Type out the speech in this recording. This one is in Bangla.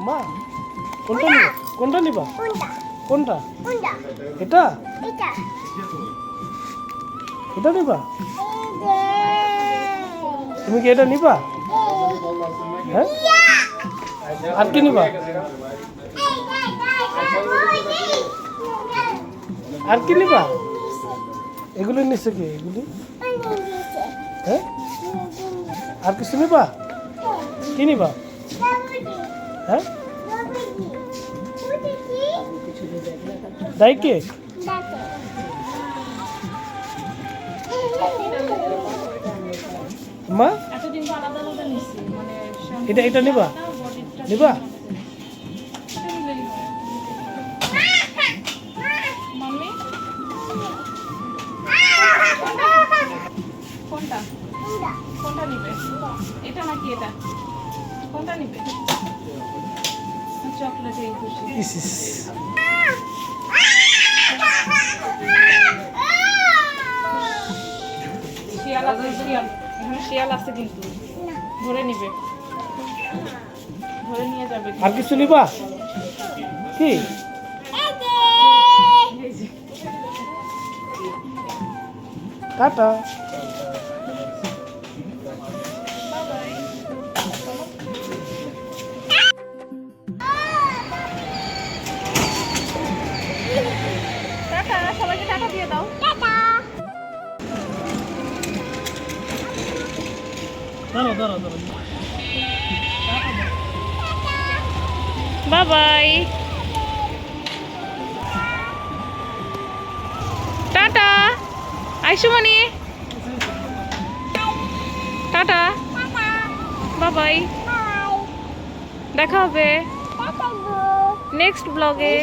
মা কোনটা নিবা? কোনটা নিবা? কোনটা? এটা এটা নিবা? তুমি কি এটা নিবা? হ্যাঁ, আর কি নিবা? আর কি নিবা? এগুলি নিচ্ছে কি? এগুলি হ্যাঁ, আর কিছু নিবা? কি নিবা? হ্যাঁ, ডাই কেক? মা এটা এটা নিবা? নিবা? কোনটা কোনটা নিবে? এটা নাকি এটা? কোনটা নিবে? চকলেটে খুশি। শিয়াল আছে, শিয়াল এখানে শিয়াল আছে কিন্তু ধরে নিবে, ধরে নিয়ে যাবে। আর কিছু নিবা? কি টাটা। টাটা, সবাইকে টাটা দিয়ে দাও। দাঁড়াও দাঁড়াও দাঁড়াও। Bye bye, tata Aisumoni, tata, bye bye, দেখা হবে নেক্সট ব্লগে।